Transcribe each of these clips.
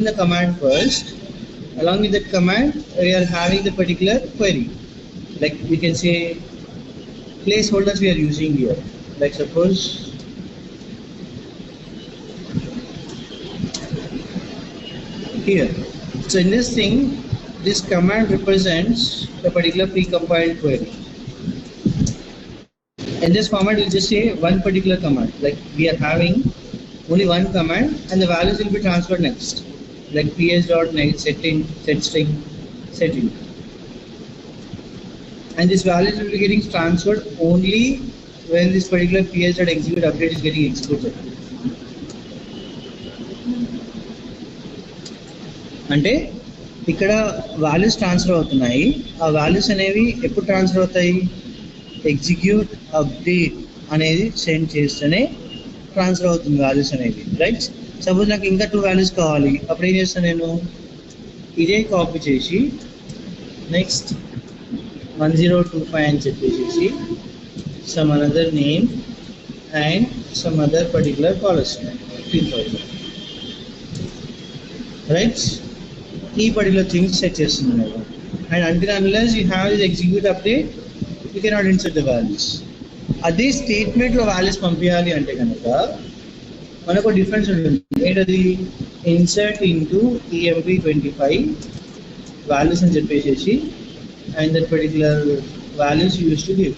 the command first. Along with that command, we are having the particular query. Like we can say placeholders we are using here. Like suppose here. So in this thing, this command represents a particular precompiled query. In this format, we'll just say one particular command. Like we are having only one command, and the values will be transferred next. Like ps.next setting, setString, setting. And this values will be getting transferred only when this particular ps.execute update is getting executed. అంటే ఇక్కడ values transfer అవుతున్నాయి. ఆ values అనేవి ఎప్పుడు transfer అవుతాయి? Execute update అనేది send చేస్తేనే transfer అవుతుంది వాల్యూస్ అనేవి, రైట్? సపోజ్ నాకు ఇంకా 2 వాల్యూస్ కావాలి, అప్పుడు ఏం చేస్తాను నేను? ఇదే కాపీ చేసి నెక్స్ట్ 1025 అని చెప్పేసి some another name and some other particular policy 3000, right? ఈ పర్టికులర్ థింగ్స్ సెట్ చేస్తున్నాను. And until unless you have this execute update, you cannot insert the values. అదే స్టేట్మెంట్లో వాల్యూస్ పంపించాలి అంటే కనుక మనకు డిఫరెన్స్ ఉంటుంది. ఏంటది? ఇన్సర్ట్ ఇంటూ emp25 వాల్యూస్ అని చెప్పేసి and that particular values use to give.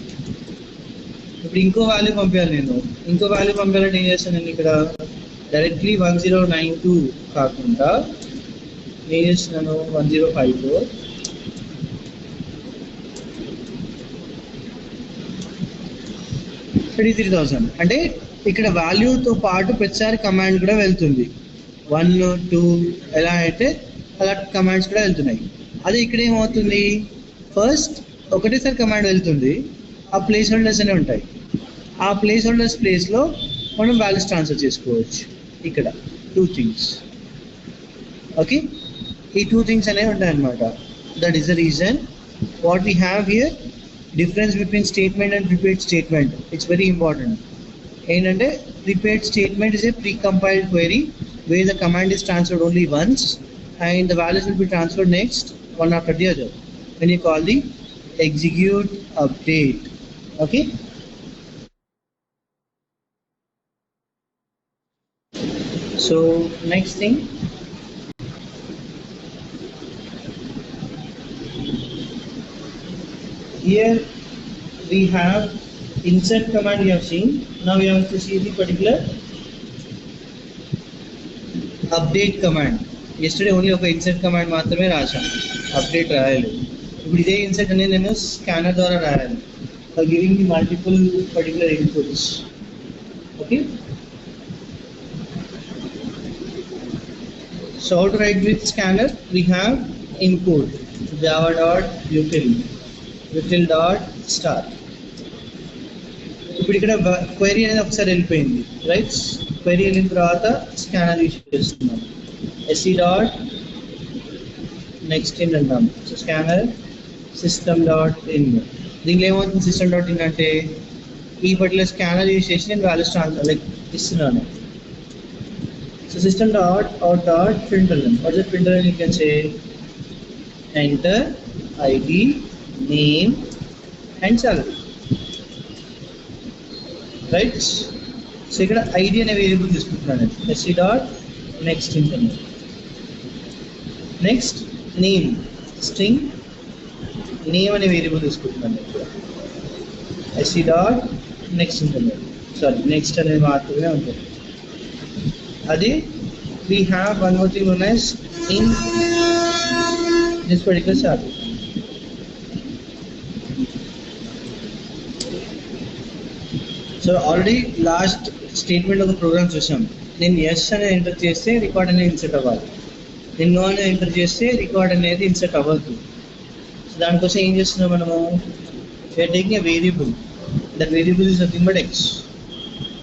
ఇప్పుడు ఇంకో వాల్యూ పంపించాలి నేను. ఇంకో వాల్యూ పంపించాలంటే ఏం చేస్తాను నేను? ఇక్కడ డైరెక్ట్లీ 1092 కాకుండా ఏం చేస్తున్నాను? 1054 33,000. అంటే ఇక్కడ వాల్యూతో పాటు ప్రతిసారి కమాండ్ కూడా వెళ్తుంది. 1, 2 ఎలా అయితే అలా కమాండ్స్ కూడా వెళ్తున్నాయి. అదే ఇక్కడ ఏమవుతుంది? ఫస్ట్ ఒకటేసారి కమాండ్ వెళ్తుంది, ఆ ప్లేస్ హోల్డర్స్ అనే ఉంటాయి. ఆ ప్లేస్ హోల్డర్స్ ప్లేస్లో మనం వాల్యూస్ ట్రాన్స్ఫర్ చేసుకోవచ్చు. ఇక్కడ 2 things. ఓకే, ఈ 2 things అనేవి ఉంటాయి అన్నమాట. That is the reason what we have here. Difference between statement and prepared statement, it's very important. ఏంటంటే prepared statement is a precompiled query where the command is transferred only once and the values will be transferred next one after the other when you call the execute update. Okay, so next thing, here we have insert command we have seen. Now we have to see the particular update command. Yesterday only ఒక insert command మాత్రమే రాశాను, update రాయాలి. ఇప్పుడు ఇదే insert అనేది నేను scanner ద్వారా రాయాలి for giving the multiple particular inputs. Okay, so how to write with scanner? We have input java.util dot star. ఇప్పుడు ఇక్కడ క్వైరీ అనేది ఒకసారి వెళ్ళిపోయింది, రైట్? క్వైరీ వెళ్ళిన తర్వాత స్కానర్ యూజ్ చేస్తున్నాం. ఎస్సీ డాట్ నెక్స్ట్ ఇన్ అంటాం. So scanner system dot in. దీనిలో ఏమవుతుంది? సిస్టమ్ డాట్ ఇన్ అంటే ఈ పర్టికులర్ స్కానర్ యూజ్ చేసి నేను వాల్యూస్ ట్రాన్స్ఫర్ లైక్ ఇస్తున్నాను. So system dot out dot println. What is println? You can say enter ID name and salary, right? So ఇక్కడ ID అనే variable తీసుకుంటున్నాను. SC dot next internal. Next name string name అనే variable తీసుకుంటున్నాను. ఇక్కడ SC dot next internal. Sorry, next అనేది మాత్రమే ఉంటుంది. అది we have one more thing known as in this particular salary. So already last statement ఒక programme చూసాం. నేను ఎస్ అనేది ఎంటర్ చేస్తే రికార్డ్ అనేది ఇన్సర్ట్ అవ్వాలి, నేను నో అనేది ఎంటర్ చేస్తే రికార్డ్ అనేది ఇన్సర్ట్ అవ్వద్దు. సో దానికోసం ఏం చేస్తున్నాం మనము? We are taking a variable. That variable is nothing but X,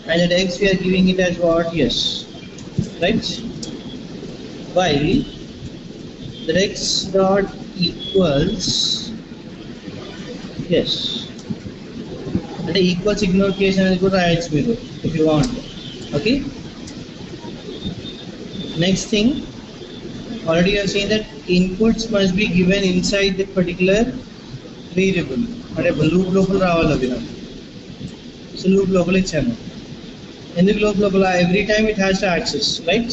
and that X we are giving it as what? S, right? While that X dot equals S. అంటే equal ignore case అనేది కూడా రాయొచ్చు మీరు if you want. Okay, next thing already you have seen that inputs must be given inside that particular variable. అంటే loop లోపల రావాలి అవి నాకు. సో లూప్ లోపల ఇచ్చాను. ఎందుకు లూప్ లోపల every time it has to access right.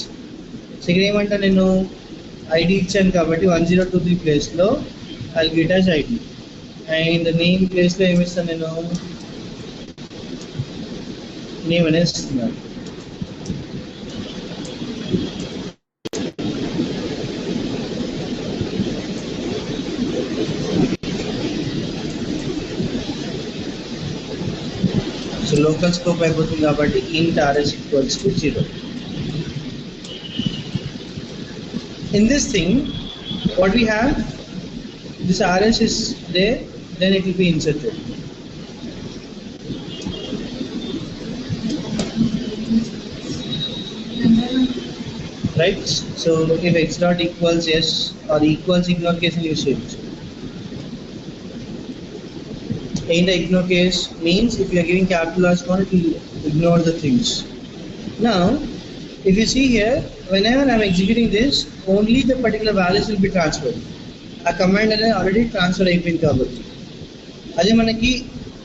So ఇక్కడ ఏమంటా నేను ఐడి ఇచ్చాను కాబట్టి 1023 ప్లేస్లో I Git as ID and name ప్లేస్లో ఏమిస్తాను నేను నేమ్ అనేది ఇస్తున్నాను. సో లోకల్ స్కోప్ అయిపోతుంది కాబట్టి int rs equals to 0. In this thing what we have, this rs is there, then it will be inserted. Right, so if x dot equals yes or equals ignore case and usage. In the ignore case means if you are giving capital or small, it will ignore the things. Now if you see here, whenever I am executing this, only the particular values will be transferred. A command అనేది already transfer అయిపోయింది కాబట్టి. అదే మనకి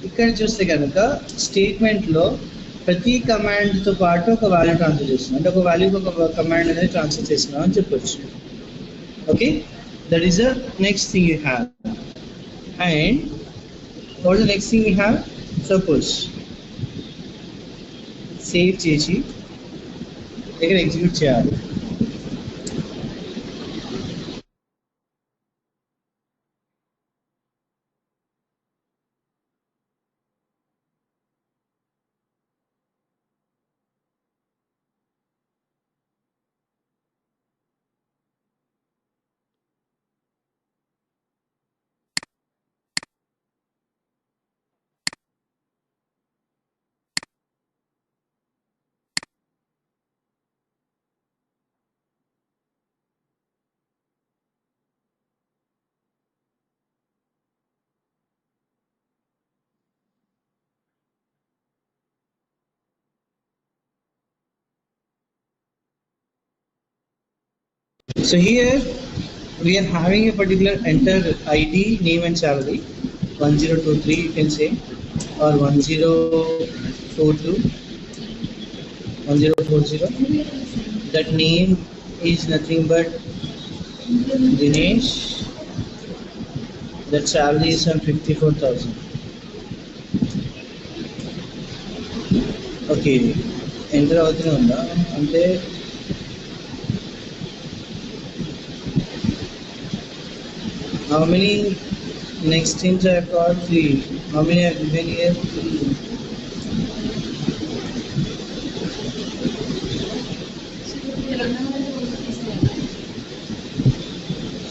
ఇక్కడ చూస్తే కనుక స్టేట్మెంట్లో ప్రతి కమాండ్తో పాటు ఒక వాల్యూ ట్రాన్స్ఫర్ చేస్తున్నాం, అంటే ఒక వాల్యూకి ఒక కమాండ్ అనేది ట్రాన్స్ఫర్ చేస్తున్నాం అని చెప్పొచ్చు. Okay, that is the next thing you have. And what is the next thing we have? Suppose save చేసి ఇక్కడ ఎగ్జిక్యూట్ చేయాలి. So here we are having a particular enter ID, name and salary 1023 you can say, or 1042 1040. That name is nothing but Dinesh. That salary is some 54,000. Okay, enter అవుతూనే ఉందా అంటే how many next things I have got? 3. How many I have given here? 3.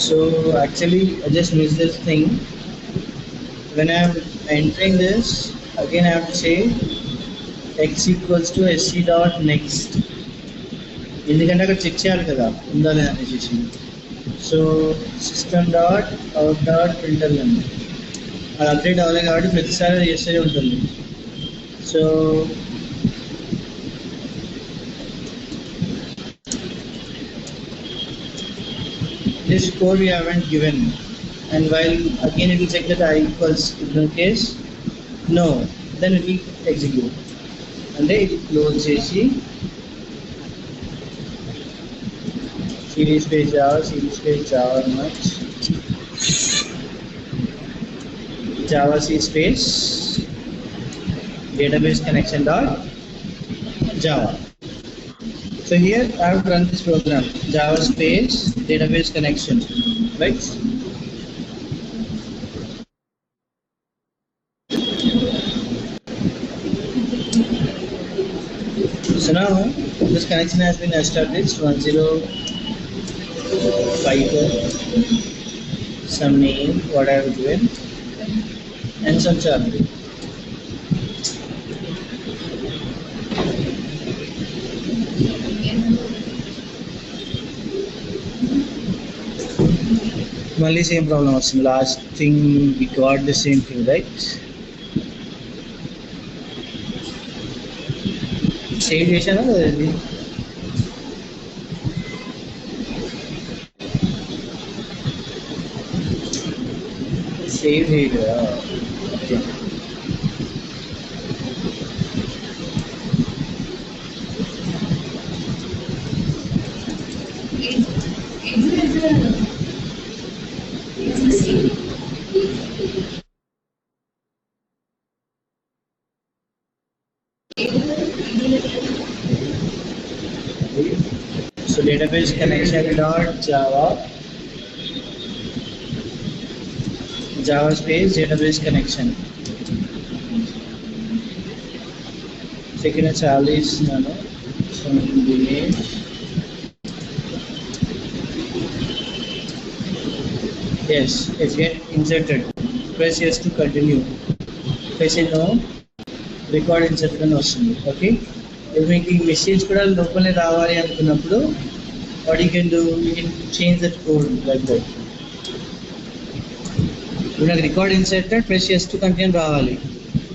So actually I just missed this thing. When I am entering this, again I have to say x equals to sc dot next. ఎందుకంటే అక్కడ check చేయాలి కదా ఉందా లేదా అనేసి. So system dot out dot printer అండి, అది update అవ్వలేదు కాబట్టి ప్రతిసారి అది చేస్తూనే ఉంటుంది. So this code we haven't given, and while again it will check that I equals in case no, then it will execute. అంటే ఇది క్లోజ్ చేసి cd space java much java c space database connection dot java. So here I have to run this program, java space database connection, right? So now this connection has been established. 1054, some name what I have given and some salary. Only same problem was last thing we got the same thing, right? Save చేశానా అది Saved here. Okay. So database connection dot Java space database connection. Second Charlie is some image. Yes, it's get inserted. Press yes to continue. Press no. Record inserted అని వస్తుంది. Okay, ఇప్పుడు మీకు ఈ message కూడా లోపలే రావాలి అనుకున్నప్పుడు what you can do, you can change that code like that. ఇప్పుడు నాకు record inserted press yes to continue రావాలి.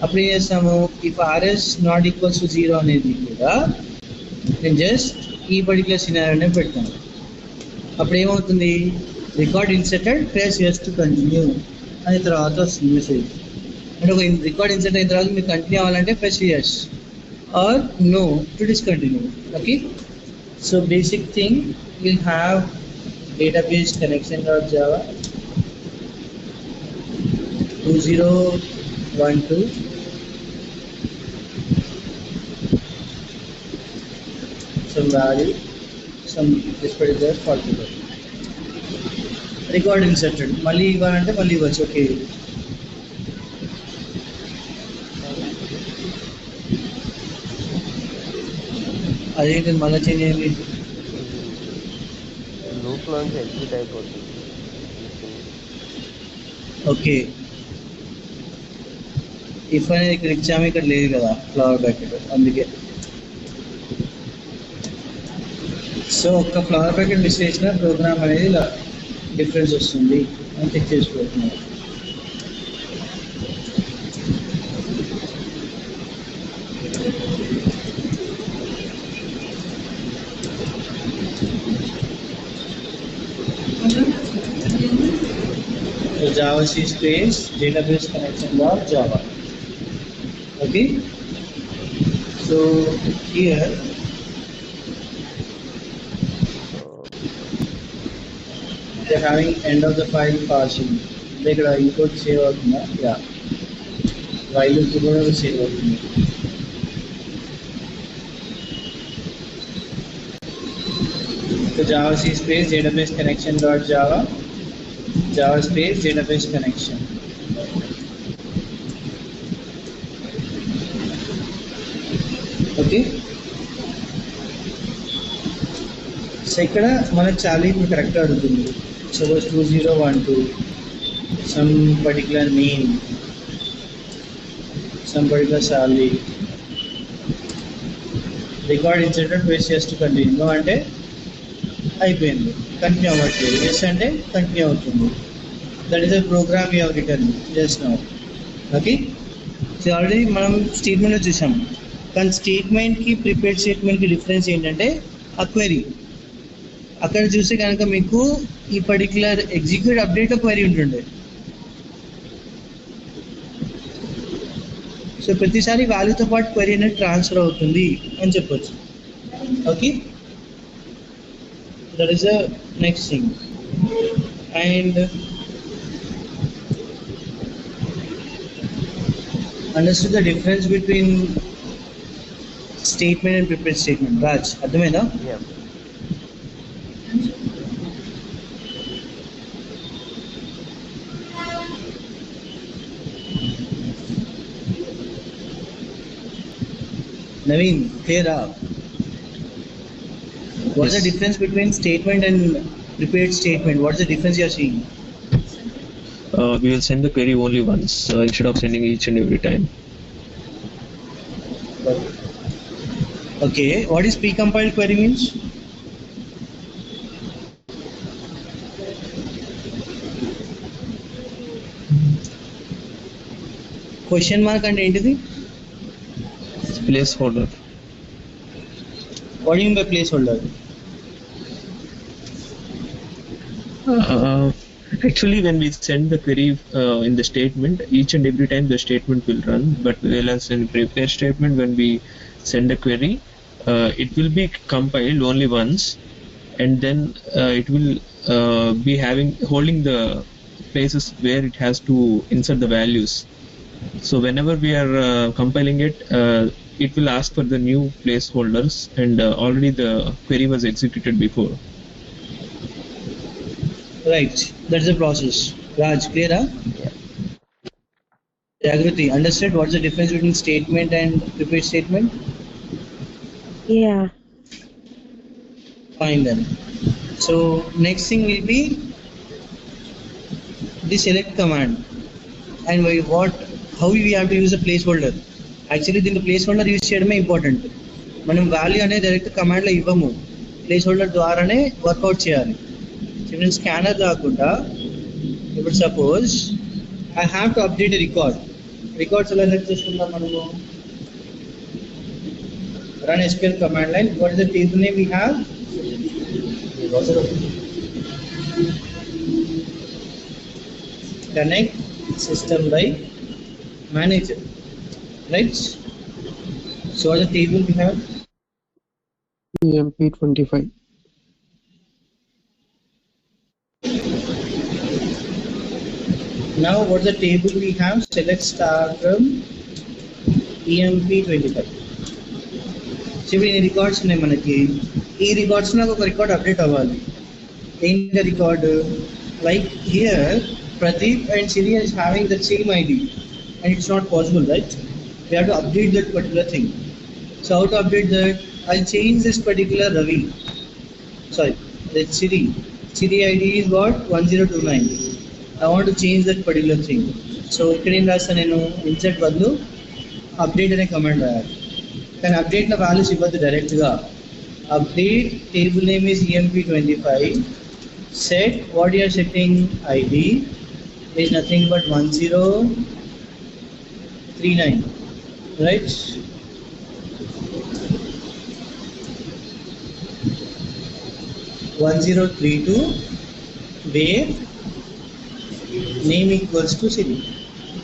అప్పుడు ఏం చేస్తాము, if RS not equals to 0 అనేది కూడా నేను జస్ట్ ఈ పర్టికులర్ సినారియోనే పెడతాను. అప్పుడు ఏమవుతుంది, record inserted press yes to continue అని తర్వాత వస్తుంది మెసేజ్. అంటే ఒక రికార్డ్ ఇన్సర్ట్ అయిన తర్వాత మీరు కంటిన్యూ అవ్వాలంటే press yes or no to discontinue. Okay, so basic thing, we'll have database connection.java 2012 some value, some this particular particular record inserted. మళ్ళీ ఇవ్వాలంటే మళ్ళీ ఇవ్వచ్చు. ఓకే, అదేంటి మళ్ళీ చేంజ్ అయింది, లూప్లో నుంచి ఎగ్జిట్ అయిపోతుంది. ఓకే, ఇఫ్ అనేది ఇక్కడ ఇచ్చాము, ఇక్కడ లేదు కదా ఫ్లవర్ ప్యాకెట్, అందుకే. సో ఒక్క ఫ్లవర్ ప్యాకెట్ మిస్ చేసిన ప్రోగ్రామ్ అనేది ఇలా డిఫరెన్స్ వస్తుంది అని చెక్ చేసుకోవచ్చు. So Java C space database connection dot Java. Okay, so here they're having end of the file parsing. They could input save out, yeah, while you could save out. So Java C space database connection dot Java Java space database connection. Okay, so ఇక్కడ మనకు చాలా ఇప్పుడు కరెక్ట్గా అడుగుతుంది. Suppose 2012 some particular name, some particular salary, record inserted press yes to continue. No అంటే అయిపోయింది, continue అవ్వట్లేదు. Yes అంటే కంటిన్యూ అవుతుంది. That is a program you have return just now. Okay, so already మనం స్టేట్మెంట్లో చూసాం, కానీ స్టేట్మెంట్కి ప్రిపేర్డ్ స్టేట్మెంట్కి డిఫరెన్స్ ఏంటంటే ఆ క్వెరీ. అక్కడ చూస్తే కనుక మీకు ఈ పర్టికులర్ ఎగ్జిక్యూట్ అప్డేట్ క్వెరీ ఉంటుండే. సో ప్రతిసారి వాల్యూతో పాటు క్వెరీ అనేది ట్రాన్స్ఫర్ అవుతుంది అని చెప్పొచ్చు. Okay, that is the next thing. And understood the difference between statement and prepared statement. Raj, అర్థమైందా? Yeah. Naveen, clear up. What is the difference between statement and prepared statement? What is the difference you are seeing? We will send the query only once instead of sending each and every time. Okay, what is precompiled query means? Question mark and entity? Placeholder. What do you mean by placeholder? Actually, when we send the query in the statement, each and every time the statement will run. But whereas in prepare statement, when we send a query, it will be compiled only once, and then it will be holding the places where it has to insert the values. So whenever we are compiling it, it will ask for the new placeholders, and already the query was executed before. Right, that's the process. Raj, clear? Huh? Jagruti, understood what's the difference between statement and prepared statement? Yeah. Fine then. So next thing will be the select command, and how we have to use a placeholder. Actually దీంట్లో placeholder use చేయడమే important. మనం value అనేది direct కమాండ్లో ఇవ్వము, placeholder ద్వారానే work out చేయాలి. ఇప్పుడు scanner కాకుండా ఇప్పుడు suppose I have to update records ఎలా సెలెక్ట్ చేసుకుందాం మనము? Run SQL command line. What is the table name we have? Connect system by manager, right? So what is the table we have? EMP25. Now what's the table we have? Select star from EMP25. So ఇప్పుడు ఈ records ఉన్నాయి మనకి. ఈ records నాకు ఒక record update అవ్వాలి. ఏంటి record? Like here Pradeep and Siri is having the same ID, and it's not possible, right? We have to update that particular thing. So how to update that? I'll change this particular Ravi. Sorry, that's Siri. Siri ID is what? 1029. I want to change that particular thing. So ఇక్కడ ఏం రాస్తాను నేను? Insert బదులు update అనే command రాయాలి. కానీ అప్డేట్లో values ఇవ్వద్దు డైరెక్ట్గా. Update table name is EMP25. Set what you are setting ID is nothing but 1039, right? (1032) where name equals to Siri.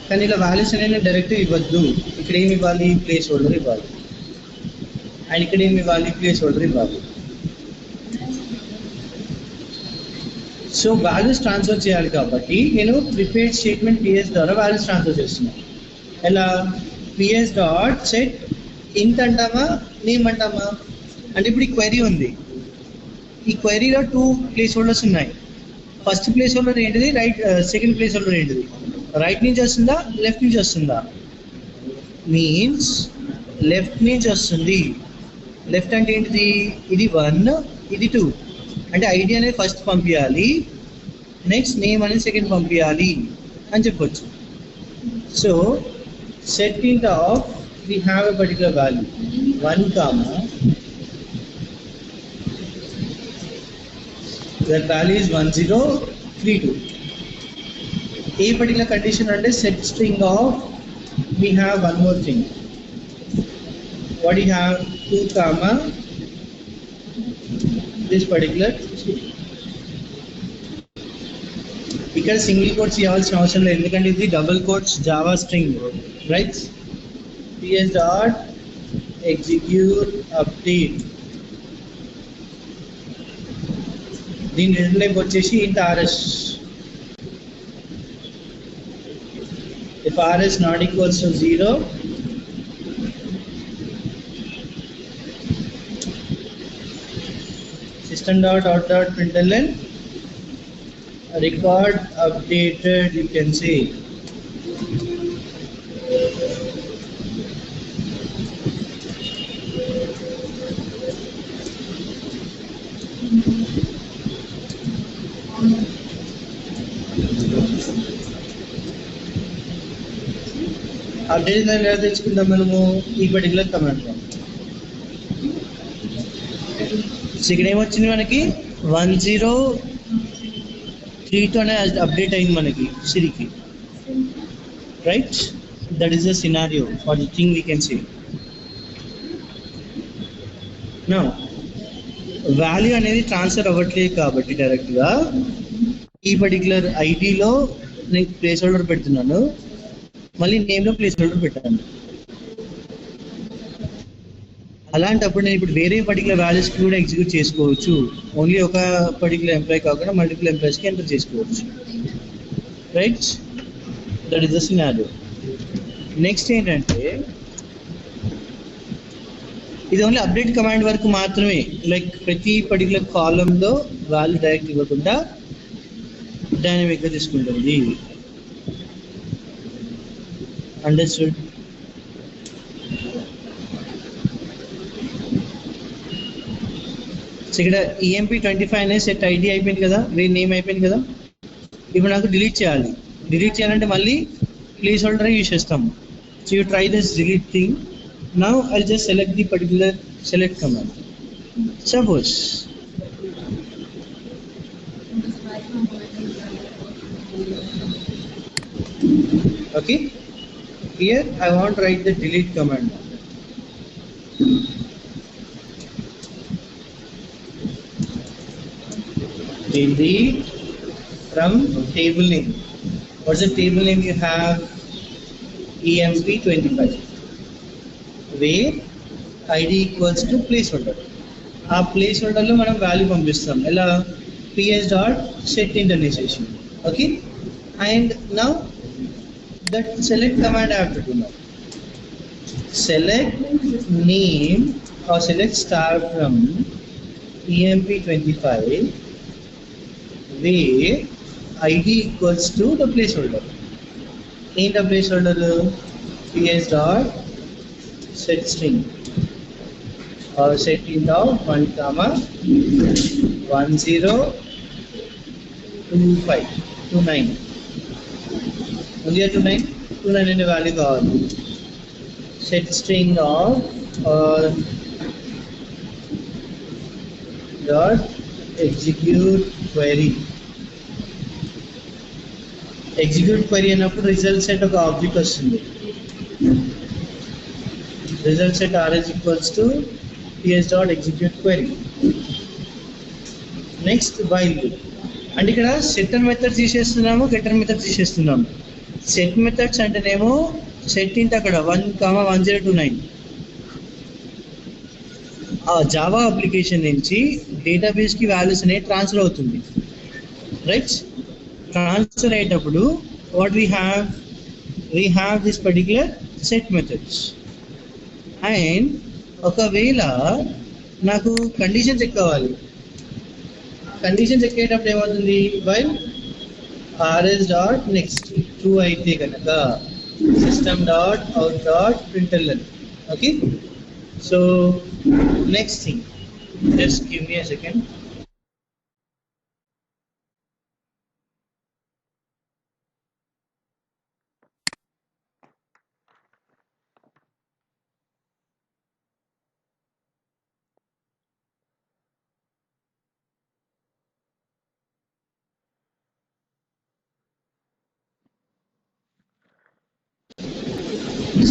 కానీ ఇలా వాల్యూస్ అనేది డైరెక్ట్ ఇవ్వద్దు. ఇక్కడ ఏమి ఇవ్వాలి? ప్లేస్ హోల్డర్ ఇవ్వాలి. అండ్ ఇక్కడ ఏమి ఇవ్వాలి? ప్లేస్ హోల్డర్ ఇవ్వాలి. సో వాల్యూస్ ట్రాన్స్ఫర్ చేయాలి కాబట్టి నేను ప్రిపేర్డ్ స్టేట్మెంట్ PS ద్వారా వాల్యూస్ ట్రాన్స్ఫర్ చేస్తున్నాను. ఎలా? PS డాట్ సెట్ ఇంట్ అంటామా, నేమ్ అంటామా? అంటే ఇప్పుడు ఈ క్వెరీ ఉంది. ఈ క్వెరీలో 2 ప్లేస్ హోల్డర్స్ ఉన్నాయి. ఫస్ట్ ప్లేస్ హోల్డర్ ఏంటిది? రైట్. సెకండ్ ప్లేస్ హోల్డర్ ఏంటిది? రైట్ నుంచి వస్తుందా, లెఫ్ట్ నుంచి వస్తుందా? మీన్స్ లెఫ్ట్ నుంచి వస్తుంది. లెఫ్ట్ అంటే ఏంటిది? ఇది 1, ఇది 2. అంటే ఐడి అనేది ఫస్ట్ పంపించాలి, నెక్స్ట్ నేమ్ అనేది సెకండ్ పంపించాలి అని చెప్పొచ్చు. So set int of we have a particular value 1, that value is 1032. A particular condition under set string of we have one more thing. What do you have? 2, this particular ఇక్కడ single quotes ఇవ్వాల్సిన అవసరం లేదు, ఎందుకంటే ఇది double quotes Java string, right? PS dot execute update. దీని return type వచ్చేసి ఇంత RS. If RS not equals to 0, system.out.println record updated, you can say. Update ఎలా తెచ్చుకుందాం మనము? ఈ పర్టికులర్ కమాండ్ లో ఇక్కడ ఏమొచ్చింది మనకి? 1032 అనే అప్డేట్ అయింది మనకి సిరికి, right? That is the scenario for the thing we can say. Now value అనేది ట్రాన్స్ఫర్ అవ్వట్లేదు కాబట్టి డైరెక్ట్గా ఈ పర్టికులర్ ఐడిలో నేను ప్లేస్ హోల్డర్ పెడుతున్నాను, మళ్ళీ నేమ్లో ప్లేస్ హోల్డర్ పెట్టాను. అలాంటప్పుడు నేను ఇప్పుడు వేరే పర్టికులర్ వాల్యూస్కి కూడా ఎగ్జిక్యూట్ చేసుకోవచ్చు. ఓన్లీ ఒక పర్టికులర్ ఎంప్లాయీ కాకుండా మల్టిపుల్ ఎంప్లాయీస్కి ఎంటర్ చేసుకోవచ్చు. Right, that is the scenario. Next ఏంటంటే ఇది ఓన్లీ అప్డేట్ కమాండ్ వరకు మాత్రమే. లైక్ ప్రతి పర్టికులర్ కాలంలో వాల్యూ డైరెక్ట్ ఇవ్వకుండా డైనమిక్గా తీసుకుంటుంది. అండర్స్టూడ్? సో ఇక్కడ EMP25 అనేది సెట్ ఐడి అయిపోయింది కదా, వేరే నేమ్ అయిపోయింది కదా. ఇప్పుడు నాకు డిలీట్ చేయాలి. డిలీట్ చేయాలంటే మళ్ళీ ప్లేస్ హోల్డర్ యూజ్ చేస్తాము. So you try this delete thing. Now I'll just select the particular select command. Suppose okay, here I want to write the delete command. Delete from table name. What's the table name you have? EMP25. Where ID equals to placeholder. ఆ ప్లేస్ హోల్డర్లో మనం value పంపిస్తాం. ఎలా? ps.setInt అనేసేసి. Okay, and now that select command I have to do now. Select name or select star from EMP25 where ID equals to the placeholder. In the placeholder ps.set string or set int of 1, 102529. Only 29 in a value కావాలి. Set string of dot execute query. Execute query అన్నప్పుడు result set ఒక object వస్తుంది. Result set rs equals to ps.execute query. Next while loop. అంటే ఇక్కడ setter method తీసేస్తున్నాము, getter method తీసేస్తున్నాము. Set methods అంటేనేమో set int అక్కడ 1, 1029 ఆ జావా అప్లికేషన్ నుంచి డేటాబేస్కి వాల్యూస్ అనేవి ట్రాన్స్ఫర్ అవుతుంది. రైట్, ట్రాన్స్ఫర్ అయ్యేటప్పుడు what we have this particular set methods. And ఒకవేళ నాకు కండిషన్ చెక్ కావాలి, కండిషన్ చెక్ అయ్యేటప్పుడు ఏమవుతుంది? వైల్ rs.next ట్రూ అయితే కనుక system.out.println. Okay, so next thing, just give me a second.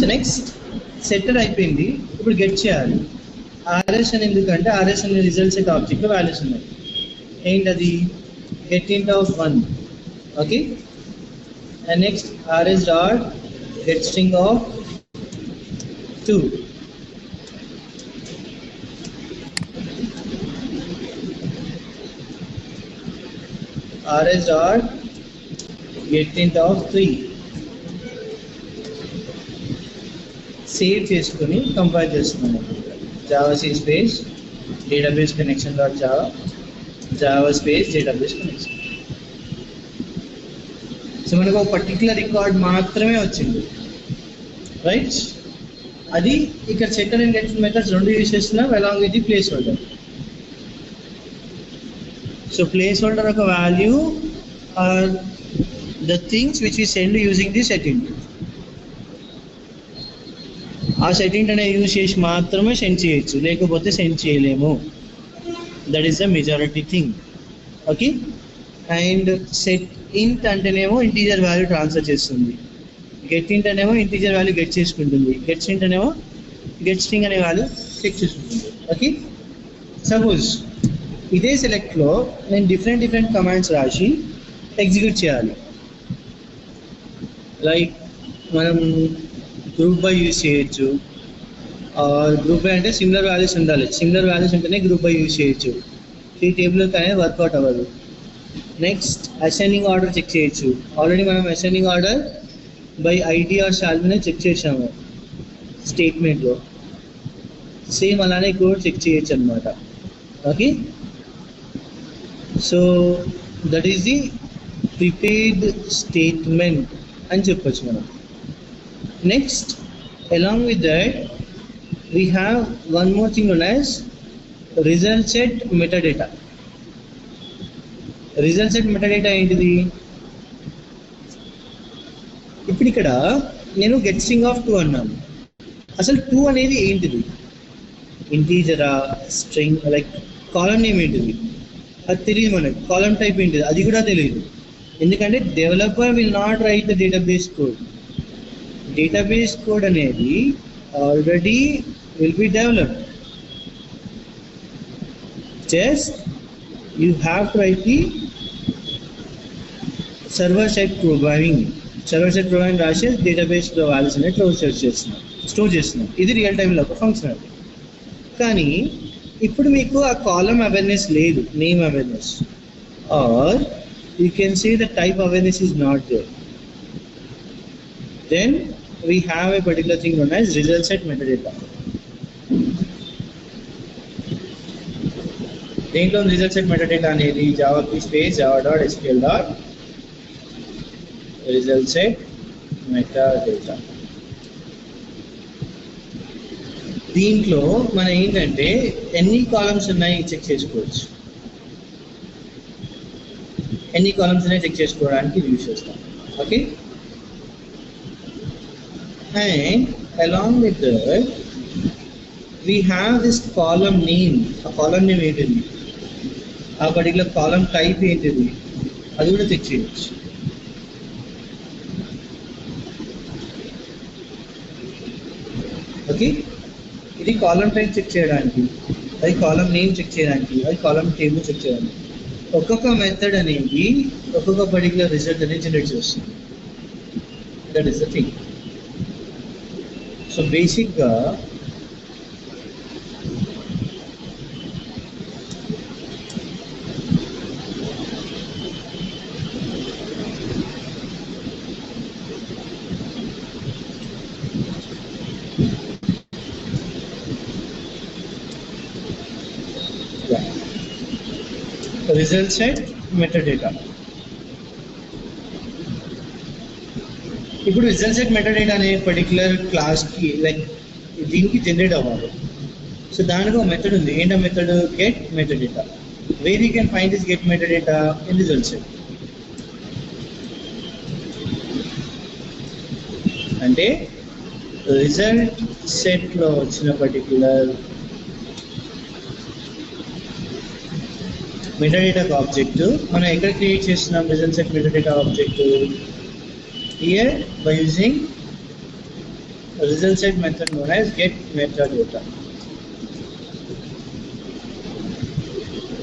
So next setter అయిపోయింది, ఇప్పుడు గెట్ చేయాలి. rs అని ఎందుకంటే rs అనే రిజల్ట్ సెట్ ఆబ్జెక్ట్లో వాల్యూస్ ఉన్నాయి. ఏంటది? Get int of 1. Okay, and next rs dot get string of 2. rs dot get int of 3. Save చేసుకుని compile చేస్తున్నాను. Java C space database connection dot Java space database connection. So మనకు ఒక particular record మాత్రమే వచ్చింది. Right, అది ఇక్కడ setter and get methods రెండు use చేస్తున్నాం along with the placeholder. So placeholder ఒక value are the things which we send using the setting. ఆ సెట్టింగ్ అనేది యూజ్ చేసి మాత్రమే సెండ్ చేయొచ్చు, లేకపోతే సెండ్ చేయలేము. That is the majority thing. Okay, and set ఇంట్ అంటేనేమో ఇంటీజర్ వాల్యూ ట్రాన్స్ఫర్ చేస్తుంది. గెట్ ఇంట్ అనేమో ఇంటీజర్ వాల్యూ గెట్ చేసుకుంటుంది. గెట్ స్ట్రింగ్ అనేమో గెట్ స్ట్రింగ్ అనే వాల్యూ చెక్ చేసుకుంటుంది. ఓకే, సపోజ్ ఇదే సెలెక్ట్లో నేను డిఫరెంట్ కమాండ్స్ రాసి ఎగ్జిక్యూట్ చేయాలి. లైక్ మనం గ్రూప్ బై యూజ్ చేయొచ్చు. గ్రూప్ బై అంటే సిమిలర్ వాల్యూస్ ఉండాలి. సిమిలర్ వాల్యూస్ ఉంటేనే గ్రూప్ బై యూజ్ చేయొచ్చు. ఈ టేబుల్ కానీ వర్కౌట్ అవ్వదు. నెక్స్ట్ అసైనింగ్ ఆర్డర్ చెక్ చేయొచ్చు. ఆల్రెడీ మనం ascending order by ID or శాలరీనే చెక్ చేసాము స్టేట్మెంట్లో. సేమ్ అలానే కూడా చెక్ చేయొచ్చు అనమాట. Okay, so that is the prepared statement అని చెప్పొచ్చు మనం. Next along with that we have one more thing known as result set metadata. result set metadata ఏంటిది? ఇప్పుడు ఇక్కడ నేను గెట్ స్ట్రింగ్ ఆఫ్ 2 అన్నాను. అసలు 2 అనేది ఏంటిది? ఇంటీజరా, స్ట్రింగ్, లైక్ కాలమ్ నేమ్ ఏంటిది అది తెలియదు మనకి. కాలమ్ టైప్ ఏంటిది అది కూడా తెలియదు. ఎందుకంటే developer will not write the database code. Database code అనేది already will be developed. Just you have to write the server side programming. Server side programming రాసి డేటాబేస్లో వాల్యూస్ అనేది స్టోర్ చేస్తున్నాం. ఇది రియల్ టైంలో ఒక ఫంక్షనల్. కానీ ఇప్పుడు మీకు ఆ కాలమ్ అవేర్నెస్ లేదు, name awareness, or you can say the type awareness is not there. Then we have a particular thing known as result set metadata. దీంట్లో result set metadata అనేది java space java.sql result set metadata. దీంట్లో మనం ఏంటంటే ఎన్ని columns ఉన్నాయి check చేసుకోవచ్చు. ఎన్ని columns ఉన్నాయి చెక్ చేసుకోవడానికి యూజ్ చేస్తాం. Okay, and along with that we have this column name. A column name ఏంటిది, ఆ పర్టికులర్ కాలమ్ టైప్ ఏంటిది అది కూడా చెక్ చేయొచ్చు. ఓకే, ఇది కాలమ్ టైప్ చెక్ చేయడానికి, అది కాలమ్ నేమ్ చెక్ చేయడానికి, అది కాలమ్ టేబుల్ చెక్ చేయడానికి. ఒక్కొక్క మెథడ్ అనేది ఒక్కొక్క పర్టికులర్ రిజల్ట్ అనేది జనరేట్ చేస్తుంది. That is the thing. So బేసిక్గా రిజల్ట్ సెట్ మెటాడేటా. ఇప్పుడు రిజల్ట్ సెట్ మెటాడేటా అనే పర్టికులర్ క్లాస్కి లైక్ దీనికి జనరేట్ అవ్వాలి. సో దానికి ఒక మెథడ్ ఉంది. ఏంటో method get metadata. Where you can find this get metadata in result set. అంటే రిజల్ట్ సెట్లో వచ్చిన పర్టికులర్ మెటాడేటా ఆబ్జెక్ట్ మనం ఎక్కడ క్రియేట్ చేస్తున్నాం? Result set metadata object here by using result set method known as get metadata.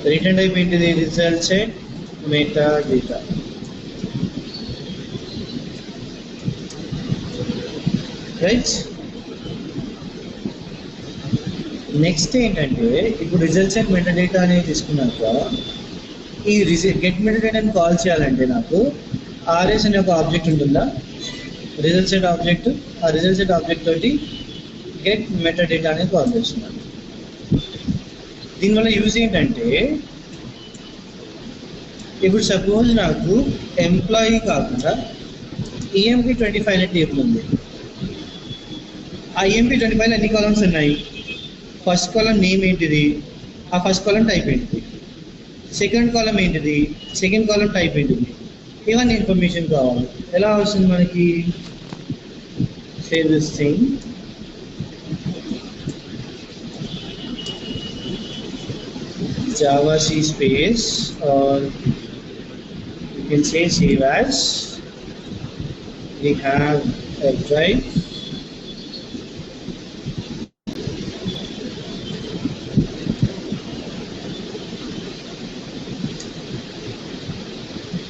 The return type into the result set metadata. Right? Next ఏంటంటే ఇప్పుడు result set metadata అనేది తీసుకున్నాక ఈ get మెటాడేటాని call చేయాలంటే నాకు ఆర్ఎస్ అనే ఒక ఆబ్జెక్ట్ ఉంటుందా, రిజల్ట్ సెట్ ఆబ్జెక్ట్. ఆ రిజల్ట్ సెట్ ఆబ్జెక్ట్ తోటి గెట్ మెటాడేటా అనేది కాల్ చేస్తున్నాను. దీనివల్ల యూజ్ ఏంటంటే ఇప్పుడు సపోజ్ నాకు ఎంప్లాయీ కాకుండా ఈఎంపీ 25 అనే టేబుల్ ఉంది. ఆ ఈఎంపీ 25లో ఎన్ని కాలమ్స్ ఉన్నాయి? ఫస్ట్ కాలం నేమ్ ఏంటిది, ఆ ఫస్ట్ కాలం టైప్ ఏంటిది, సెకండ్ కాలం ఏంటిది, సెకండ్ కాలం టైప్ ఏంటిది, ఇవన్నీ ఇన్ఫర్మేషన్ కావాలి. ఎలా వస్తుంది మనకి? Save this thing, Java C space, or you can say save as. We have a drive.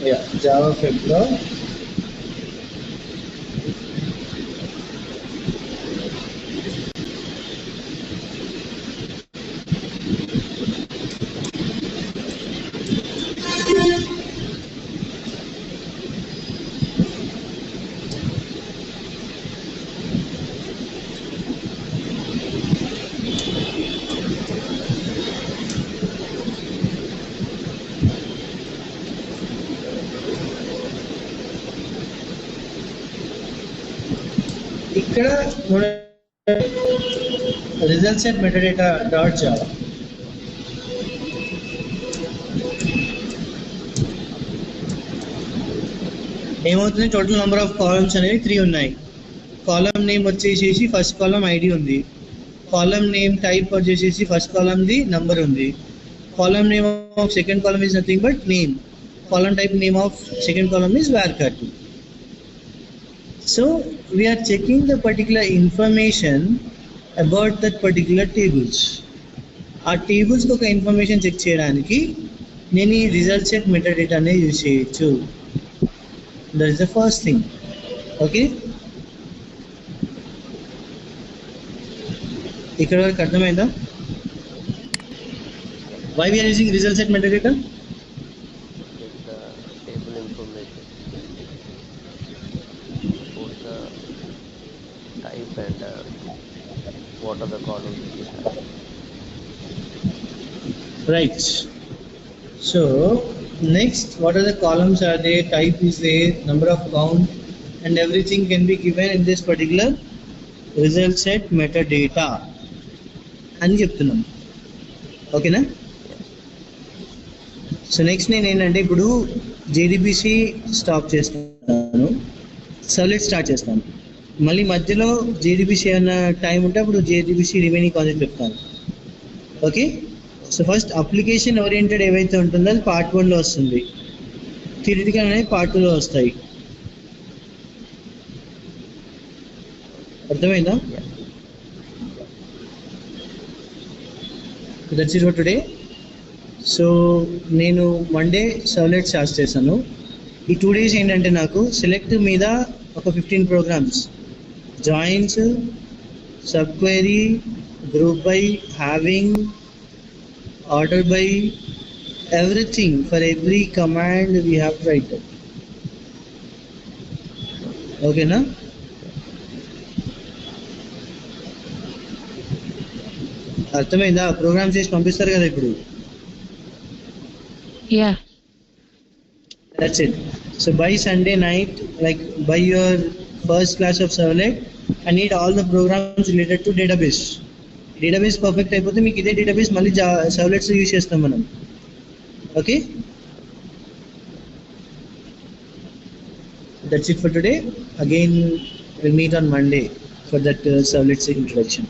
Yeah, Java Feblo. ఇక్కడ result set metadata dot Java. ఏమవుతుంది, టోటల్ నెంబర్ ఆఫ్ కాలమ్స్ అనేవి 3 ఉన్నాయి. కాలమ్ నేమ్ వచ్చేసేసి first column ID ఉంది, column name type వచ్చేసేసి first కాలమ్ది number ఉంది, column name of second column is nothing but name, column type name of second column is varchar2. So we are checking the particular information about that particular tables. ఆ టేబుల్స్కి ఒక information check చేయడానికి నేను ఈ result set మెటాడేటానే use చేయొచ్చు. That is the first thing. Okay, ఇక్కడ వరకు అర్థమైందా? Why we are using result set metadata? Table information. What's the type and what are the columns we have? Right. So next, what are the columns are there, type is there, number of count, and everything can be given in this particular result set metadata అని చెప్తున్నాం. ఓకేనా? So next నేను ఏంటంటే ఇప్పుడు JDBC stop చేస్తాను, servlet start చేస్తాను. మళ్ళీ మధ్యలో JDBC అన్న టైం ఉంటే అప్పుడు JDBC రిమైనింగ్ కాన్సెప్ట్ చెప్తాను. Okay, so first application oriented ఏవైతే ఉంటుందో అది పార్ట్ 1లో వస్తుంది, థియరిటికల్ అనేది పార్ట్ 2లో వస్తాయి. అర్థమైందా? That's it for today. So నేను మండే సర్వ్లెట్ స్టార్ట్ చేశాను. ఈ 2 days ఏంటంటే నాకు సెలెక్ట్ మీద ఒక 15 programs, joins, sub query, group by, having, order by, everything, for every command we have to write it. Okay na? అర్థమైందా? ప్రోగ్రామ్ చేసి పంపిస్తారు కదా ఇప్పుడు. Yeah. That's it. So by Sunday night, like by your first class of servlet, I need all the programs related to database. Database perfect అయిపోతే మీకు ఇదే database మళ్ళీ servlets use చేస్తాం మనం. Okay, that's it for today. Again will meet on Monday for that servlets introduction.